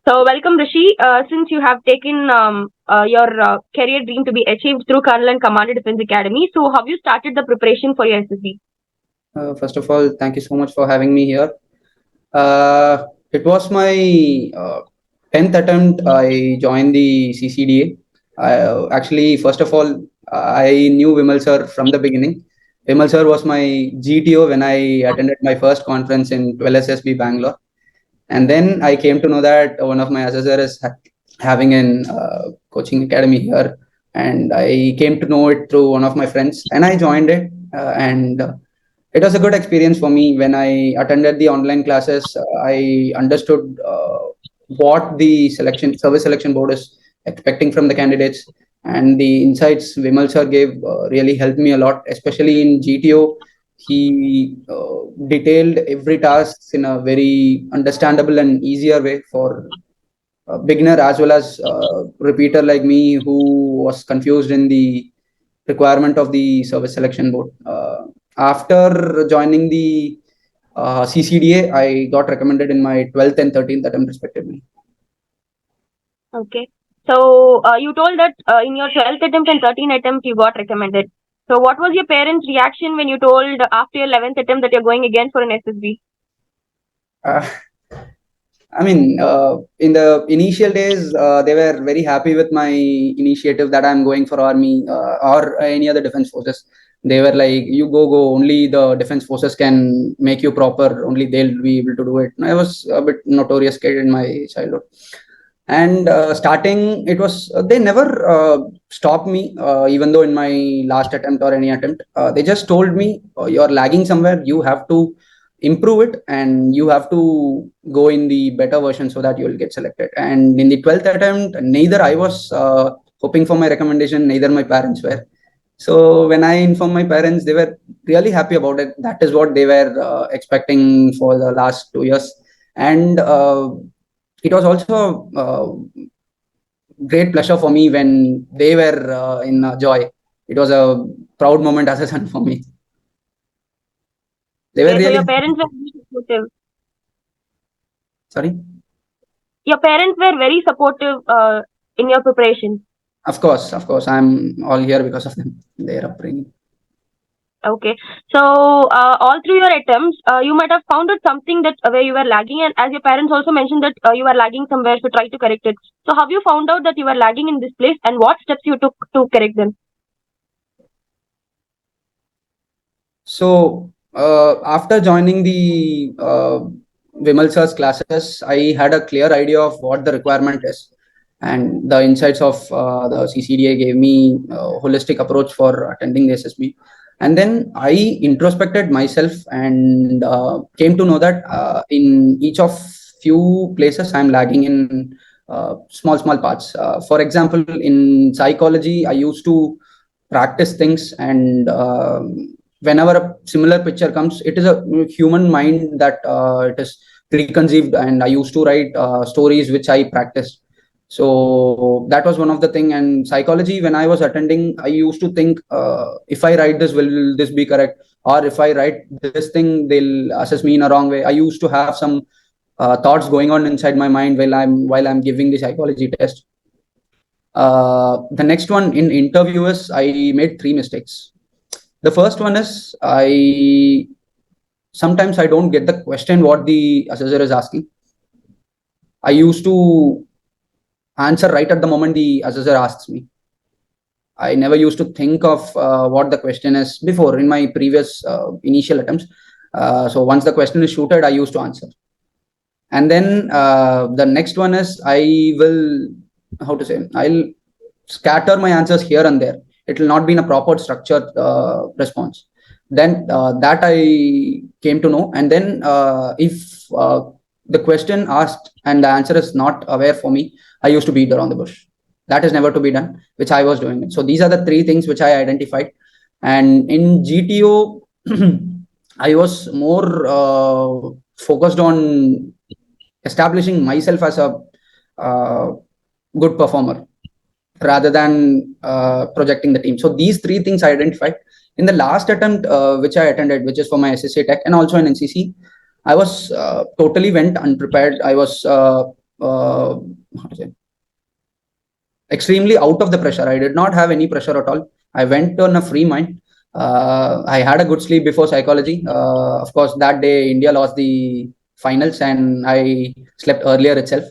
So, welcome, Rishi. Since you have taken your career dream to be achieved through Colonel and Commander Defense Academy, so have you started the preparation for your SSB? First of all, thank you so much for having me here. It was my 10th attempt. I joined the CCDA. Actually, first of all, I knew Vimal sir from the beginning. Vimal sir was my GTO when I attended my first conference in 12SSB Bangalore. And then I came to know that one of my assessors is having an coaching academy here. And I came to know it through one of my friends and I joined it. And It was a good experience for me. When I attended the online classes, I understood what the service selection board is expecting from the candidates, and the insights Vimal sir gave really helped me a lot, especially in GTO. He detailed every task in a very understandable and easier way for a beginner as well as repeater like me who was confused in the requirement of the service selection board. After joining the CCDA, I got recommended in my 12th and 13th attempt respectively. Okay. So, you told that in your 12th attempt and 13th attempt, you got recommended. So, what was your parents' reaction when you told after your 11th attempt that you're going again for an SSB? Uh, I mean, in the initial days, they were very happy with my initiative that I'm going for army or any other defense forces. They were like, "You go. Only the defense forces can make you proper. Only they'll be able to do it." And I was a bit notorious kid in my childhood. And starting, it was they never stopped me, even though in my last attempt or any attempt, they just told me, "You're lagging somewhere. You have to improve it and you have to go in the better version so that you will get selected." And in the 12th attempt, neither I was hoping for my recommendation, neither my parents were. So when I informed my parents, they were really happy about it. That is what they were expecting for the last 2 years. And it was also great pleasure for me when they were in joy. It was a proud moment as a son for me. They were Okay, so really your parents were very supportive. sorry. Your parents were very supportive in your preparation. Of course, I'm all here because of them, their upbringing. Okay. So, all through your attempts, you might have found out something that where you were lagging, and as your parents also mentioned that you were lagging somewhere, so try to correct it. So, have you found out that you were lagging in this place, and what steps you took to correct them? So after joining the Vimal sir's classes, I had a clear idea of what the requirement is, and the insights of the CCDA gave me a holistic approach for attending the SSB. And then I introspected myself and came to know that in each of few places I'm lagging in small parts. For example, in psychology, I used to practice things, and whenever a similar picture comes, it is a human mind that it is preconceived, and I used to write stories which I practiced. So that was one of the thing. And psychology, when I was attending, I used to think, if I write this, will this be correct? Or if I write this thing, they'll assess me in a wrong way. I used to have some thoughts going on inside my mind while I'm giving the psychology test. The next one in interview is I made three mistakes. The first one is I sometimes I don't get the question what the assessor is asking. I used to answer right at the moment the assessor asks me. I never used to think of what the question is before in my previous initial attempts. So once the question is shooted, I used to answer. And then the next one is I'll scatter my answers here and there. It will not be in a proper structured response. Then that I came to know. And then if the question asked and the answer is not aware for me, I used to beat around the bush. That is never to be done, which I was doing. So these are the three things which I identified. And in GTO, I was more focused on establishing myself as a uh, good performer rather than projecting the team. So these three things I identified. In the last attempt which I attended, which is for my SSCTech and also in NCC, I was totally went unprepared. I was how to say, extremely out of the pressure. I did not have any pressure at all. I went on a free mind. I had a good sleep before psychology. Of course, that day India lost the finals, and I slept earlier itself.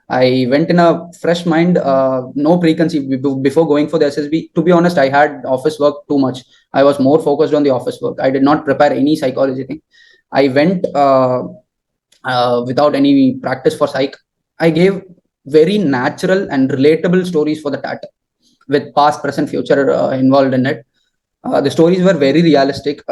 I went in a fresh mind, no preconceived before going for the SSB. To be honest, I had office work too much. I was more focused on the office work. I did not prepare any psychology thing. I went without any practice for psych. I gave very natural and relatable stories for the TAT with past, present, future involved in it. The stories were very realistic.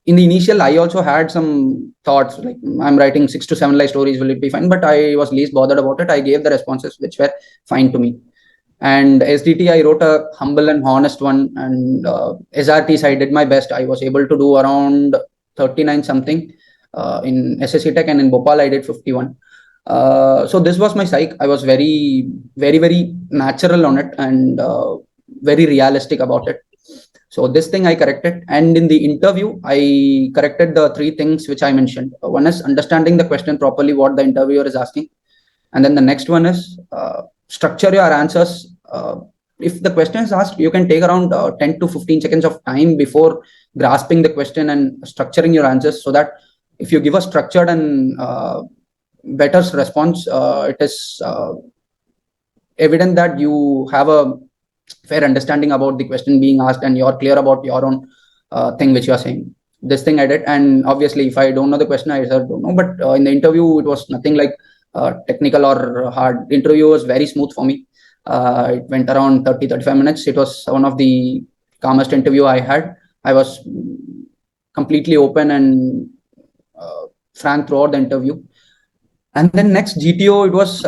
In the initial, I also had some thoughts like I'm writing 6 to 7 line stories. Will it be fine? But I was least bothered about it. I gave the responses which were fine to me. And SDT, I wrote a humble and honest one. And SRTs, I did my best. I was able to do around 39 something. In SSCTech and in Bhopal, I did 51. So this was my psych. I was very, very, very natural on it and very realistic about it. So this thing I corrected. And in the interview, I corrected the 3 things which I mentioned. One is understanding the question properly, what the interviewer is asking. And then the next one is structure your answers. If the question is asked, you can take around 10 to 15 seconds of time before grasping the question and structuring your answers, so that if you give a structured and better response, it is evident that you have a fair understanding about the question being asked and you're clear about your own thing which you are saying. This thing I did, and obviously if I don't know the question, I don't know. But in the interview, it was nothing like technical or hard. Interview was very smooth for me. It went around 30-35 minutes. It was one of the calmest interview I had. I was completely open and frank throughout the interview. And then next GTO, it was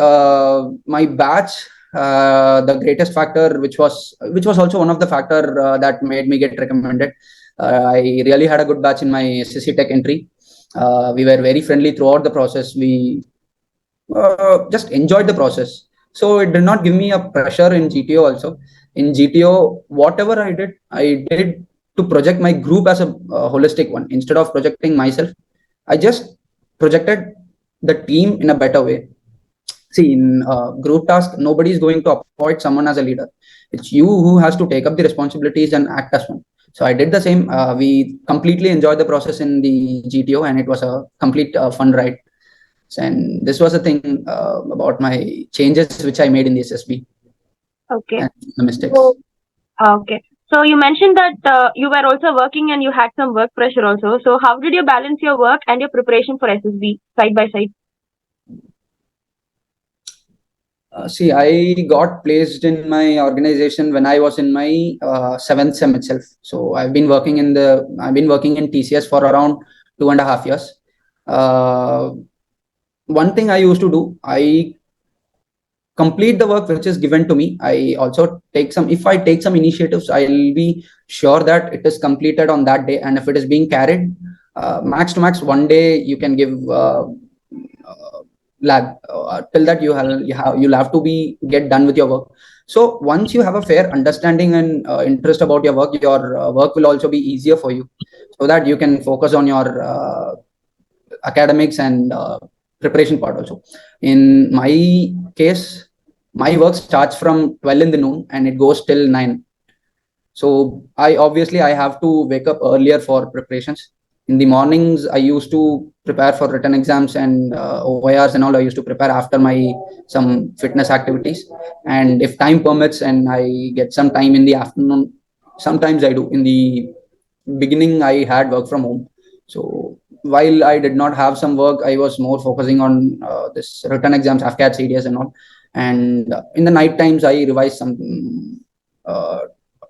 my batch. The greatest factor, which was also one of the factor that made me get recommended. I really had a good batch in my SSC Tech entry. We were very friendly throughout the process. We just enjoyed the process. So it did not give me a pressure in GTO also. In GTO, whatever I did to project my group as a holistic one. Instead of projecting myself, I just projected the team in a better way. See, in group task, nobody is going to appoint someone as a leader. It's you who has to take up the responsibilities and act as one. So I did the same. We completely enjoyed the process in the GTO, and it was a complete fun ride. And this was a thing about my changes which I made in the SSB. Okay. And the mistakes. Okay. So you mentioned that you were also working and you had some work pressure also. So how did you balance your work and your preparation for SSB side by side? See, I got placed in my organization when I was in my 7th sem itself. So I've been working in TCS for around 2.5 years. One thing I used to do, I complete the work which is given to me. I also if I take some initiatives, I'll be sure that it is completed on that day. And if it is being carried, max to max 1 day, you can give lag. Till that you'll have to get done with your work. So once you have a fair understanding and interest about your work will also be easier for you, so that you can focus on your academics and preparation part also. In my case, my work starts from 12 in the noon and it goes till 9. So I have to wake up earlier for preparations. In the mornings, I used to prepare for written exams and OIRs and all. I used to prepare after my some fitness activities. And if time permits and I get some time in the afternoon, sometimes I do. In the beginning, I had work from home. So while I did not have some work, I was more focusing on this written exams, AFCAT, CDS and all. And in the night times, I revised some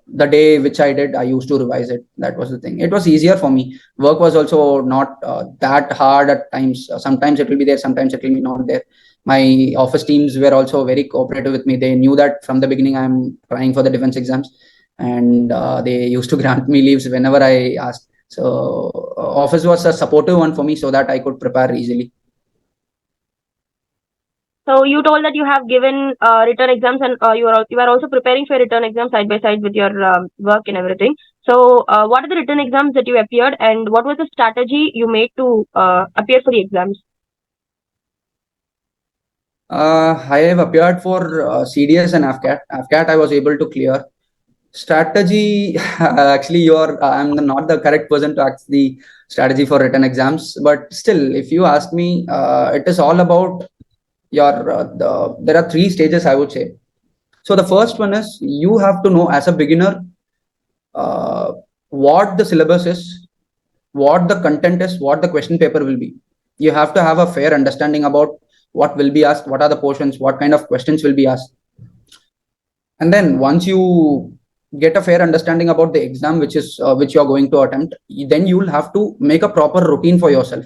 the day which I did, I used to revise it. That was the thing. It was easier for me. Work was also not that hard at times. Sometimes it will be there, sometimes it will be not there. My office teams were also very cooperative with me. They knew that from the beginning I'm trying for the defense exams, and they used to grant me leaves whenever I asked. So office was a supportive one for me, so that I could prepare easily. So you told that you have given written exams and you are also preparing for written exams side by side with your work and everything. So what are the written exams that you appeared, and what was the strategy you made to appear for the exams? I have appeared for CDS and AFCAT. AFCAT I was able to clear. Strategy, actually, I'm not the correct person to ask the strategy for written exams. But still, if you ask me, it is all about there are three stages, I would say. So the first one is you have to know as a beginner uh, what the syllabus is, what the content is, what the question paper will be. You have to have a fair understanding about what will be asked, what are the portions, what kind of questions will be asked. And then once you get a fair understanding about the exam which you are going to attempt, then you will have to make a proper routine for yourself.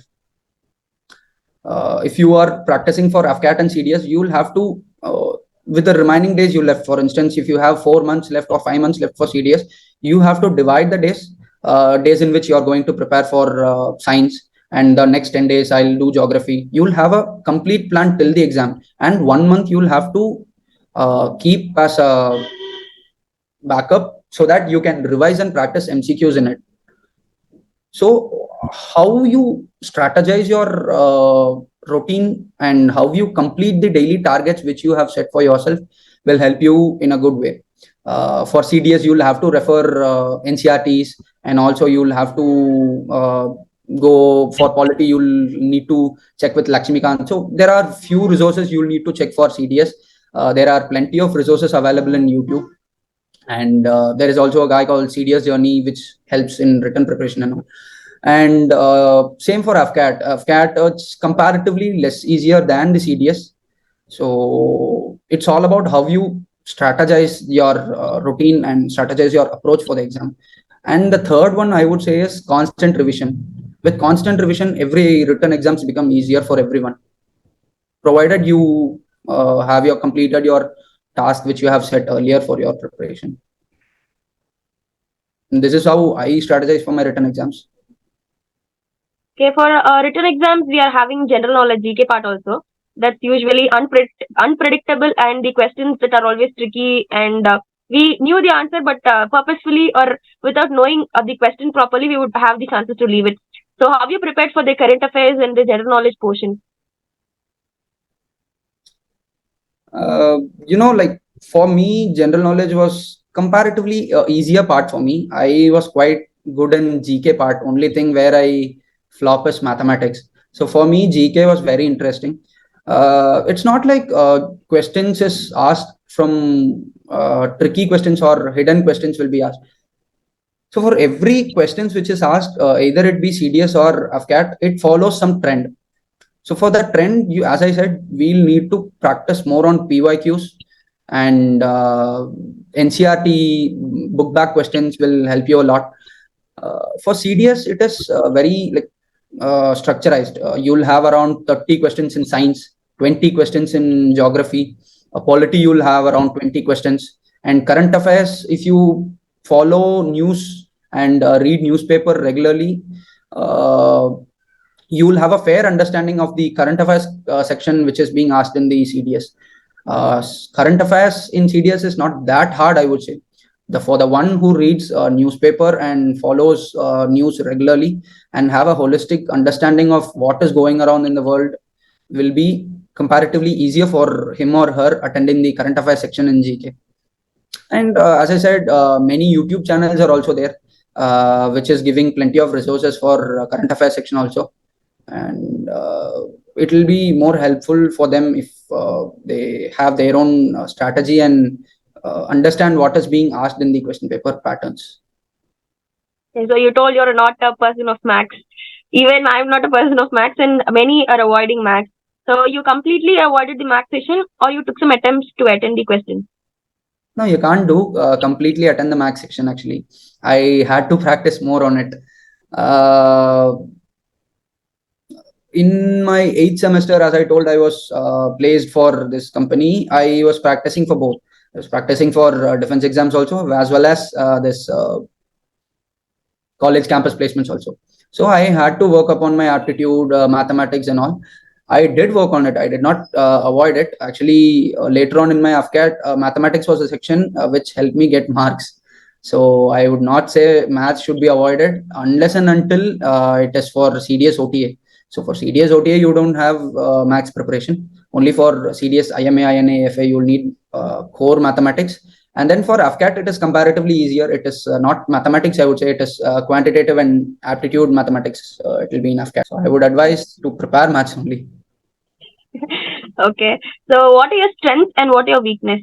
If you are practicing for AFCAT and CDS, you will have to with the remaining days you left, for instance, if you have 4 months left or 5 months left for CDS, you have to divide the days in which you are going to prepare for science, and the next 10 days I'll do geography. You will have a complete plan till the exam, and 1 month you will have to keep as a backup so that you can revise and practice MCQs in it. So how you strategize your routine and how you complete the daily targets which you have set for yourself will help you in a good way. For CDS, you'll have to refer NCRTs, and also you'll have to go for polity. You'll need to check with Lakshmikant. So there are few resources you'll need to check for CDS. There are plenty of resources available in YouTube, and there is also a guy called CDS Journey which helps in written preparation and all. And same for AFCAT. AFCAT, it's comparatively less easier than the CDS. So it's all about how you strategize your routine and strategize your approach for the exam. And the third one I would say is constant revision. With constant revision, every written exams become easier for everyone, provided you have your completed your task which you have set earlier for your preparation. And this is how I strategize for my written exams. Okay, for written exams, we are having general knowledge GK part also. That's usually unpredictable, and the questions that are always tricky. And we knew the answer, but purposefully or without knowing the question properly, we would have the chances to leave it. So, have you prepared for the current affairs and the general knowledge portion? Like for me, general knowledge was comparatively easier part for me. I was quite good in GK part. Only thing where I flop is mathematics. So for me, GK was very interesting. It's not like questions is asked from tricky questions or hidden questions will be asked. So for every questions which is asked, either it be CDS or AFCAT, it follows some trend. So for that trend, as I said, we'll need to practice more on PYQs, and NCRT book back questions will help you a lot. For CDS, it is very structurized. You'll have around 30 questions in science, 20 questions in geography. Polity, you'll have around 20 questions. And current affairs, if you follow news and read newspaper regularly, you will have a fair understanding of the current affairs section which is being asked in the CDS. Current affairs in CDS is not that hard, I would say. For the one who reads a newspaper and follows news regularly and have a holistic understanding of what is going around in the world, will be comparatively easier for him or her attending the current affairs section in GK. And as I said, many YouTube channels are also there, which is giving plenty of resources for current affairs section also. And it will be more helpful for them if they have their own strategy and understand what is being asked in the question paper patterns. Okay, so you told you're not a person of maths. Even I'm not a person of maths, and many are avoiding maths. So you completely avoided the maths session, or you took some attempts to attend the question? No, you can't do completely attend the maths section. Actually, I had to practice more on it. In my 8th semester, as I told, I was placed for this company. I was practicing for both. I was practicing for defense exams also, as well as this college campus placements also. So I had to work upon my aptitude, mathematics, and all. I did work on it. I did not avoid it. Actually, later on in my AFCAT, mathematics was a section which helped me get marks. So I would not say maths should be avoided unless and until it is for CDS OTA. So for CDS OTA, you don't have maths preparation. Only for CDS, IMA, INA, FA, you'll need core mathematics. And then for AFCAT, it is comparatively easier. It is not mathematics, I would say. It is quantitative and aptitude mathematics. It will be in AFCAT. So I would advise to prepare maths only. Okay. So what are your strengths and what are your weakness?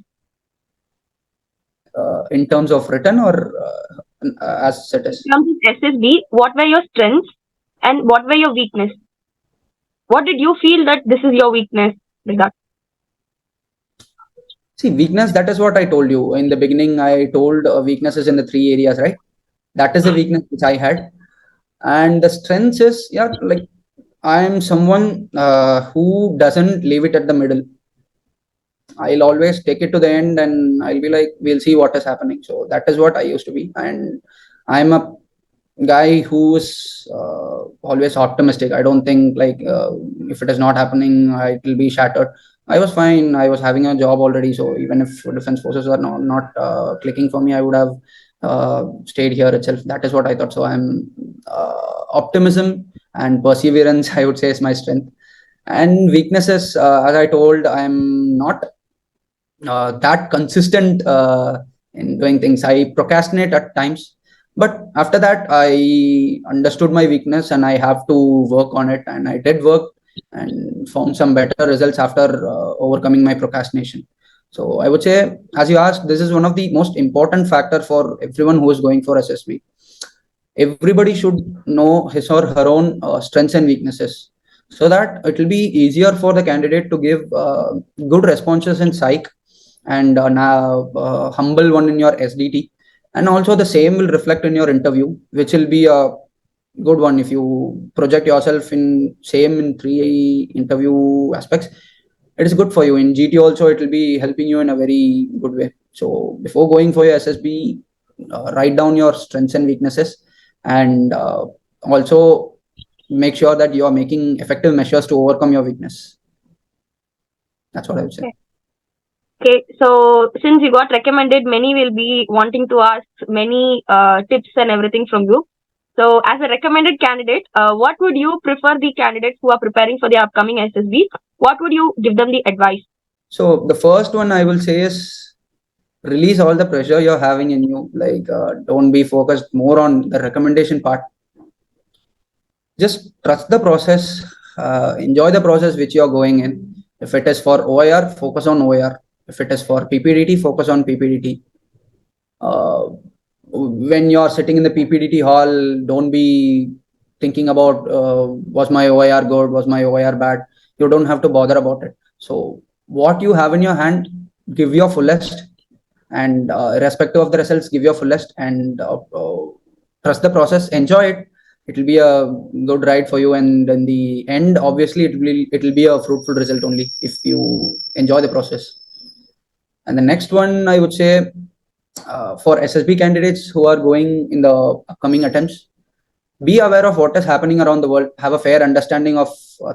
In terms of written or as it is? In terms of SSB, what were your strengths and what were your weakness? What did you feel that this is your weakness? Like that. See, weakness, that is what I told you. In the beginning, I told weaknesses in the 3 areas, right? That is the weakness which I had. And the strengths is, yeah, like I am someone who doesn't leave it at the middle. I'll always take it to the end and I'll be like, we'll see what is happening. So that is what I used to be. And I'm a guy who's always optimistic. I don't think like if it is not happening, it will be shattered. I was fine. I was having a job already. So even if defense forces are not clicking for me, I would have stayed here itself. That is what I thought. So I'm optimism and perseverance, I would say, is my strength. And weaknesses, as I told, I'm not that consistent in doing things. I procrastinate at times, but after that, I understood my weakness and I have to work on it. And I did work and found some better results after overcoming my procrastination. So I would say, as you asked, this is one of the most important factor for everyone who is going for SSB. Everybody should know his or her own strengths and weaknesses so that it will be easier for the candidate to give good responses in psych and humble one in your SDT, and also the same will reflect in your interview, which will be a good one if you project yourself in same in 3 interview aspects. It is good for you in GT also. It will be helping you in a very good way. So before going for your SSB, write down your strengths and weaknesses, and also make sure that you are making effective measures to overcome your weakness. That's what I would say. Okay, so since you got recommended, many will be wanting to ask many tips and everything from you. So, as a recommended candidate, what would you prefer the candidates who are preparing for the upcoming SSB? What would you give them the advice? So, the first one I will say is release all the pressure you're having in you. Like, don't be focused more on the recommendation part. Just trust the process, enjoy the process which you're going in. If it is for OIR, focus on OIR. If it is for PPDT, focus on PPDT. When you're sitting in the PPDT hall, don't be thinking about was my OIR good, was my OIR bad. You don't have to bother about it. So what you have in your hand, give your fullest, and irrespective of the results, give your fullest, and trust the process, enjoy it. It will be a good ride for you, and in the end, obviously, it will be a fruitful result only if you enjoy the process. And the next one, I would say, for SSB candidates who are going in the upcoming attempts, be aware of what is happening around the world. Have a fair understanding of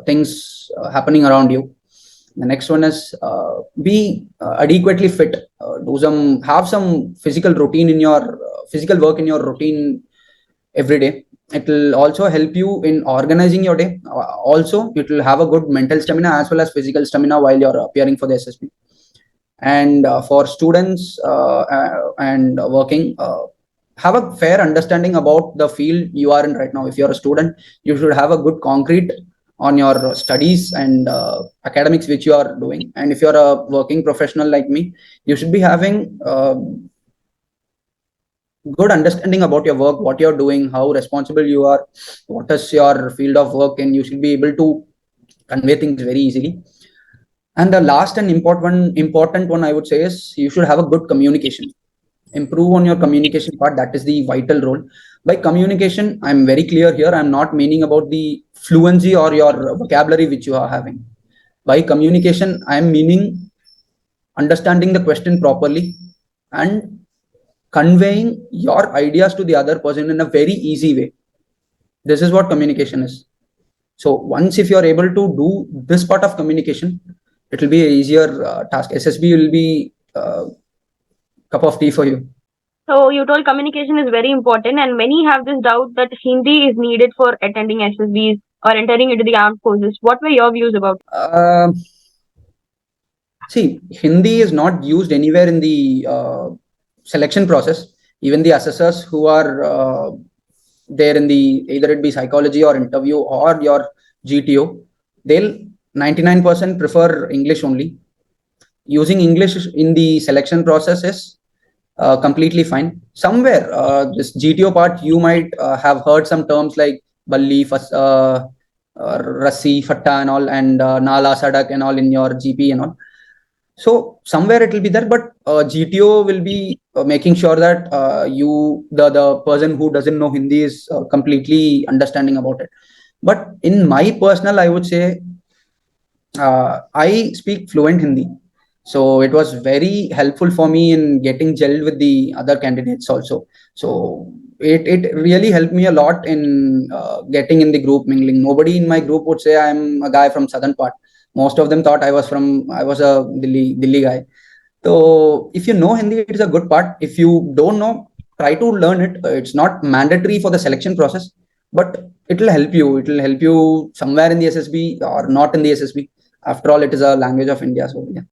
things happening around you. The next one is be adequately fit. Have some physical routine in your physical work in your routine every day. It will also help you in organizing your day. Also, it will have a good mental stamina as well as physical stamina while you're appearing for the SSB. And for students and working, have a fair understanding about the field you are in right now. If you're a student, you should have a good concrete on your studies and academics which you are doing. And if you're a working professional like me, you should be having good understanding about your work, what you're doing, how responsible you are, what is your field of work, and you should be able to convey things very easily. And the last and important one I would say is you should have a good communication. Improve on your communication part. That is the vital role. By communication, I'm very clear here. I'm not meaning about the fluency or your vocabulary which you are having. By communication, I'm meaning understanding the question properly and conveying your ideas to the other person in a very easy way. This is what communication is. So once if you're able to do this part of communication, it will be an easier task. SSB will be a cup of tea for you. So you told communication is very important, and many have this doubt that Hindi is needed for attending SSBs or entering into the armed forces. What were your views about it? See, Hindi is not used anywhere in the selection process. Even the assessors who are there in the either it be psychology or interview or your GTO, they'll 99% prefer English only. Using English in the selection process is completely fine. Somewhere, this GTO part, you might have heard some terms like Balli, Rassi, Fatta, and all, and Nala, Sadak, and all in your GP and all. So somewhere it will be there, but GTO will be making sure that the person who doesn't know Hindi is completely understanding about it. But in my personal, I would say I speak fluent Hindi. So it was very helpful for me in getting gelled with the other candidates also. So it really helped me a lot in getting in the group mingling. Nobody in my group would say I'm a guy from southern part. Most of them thought I was a Delhi guy. So if you know Hindi, it is a good part. If you don't know, try to learn it. It's not mandatory for the selection process, but it will help you. It will help you somewhere in the SSB or not in the SSB. After all, it is a language of India. So yeah.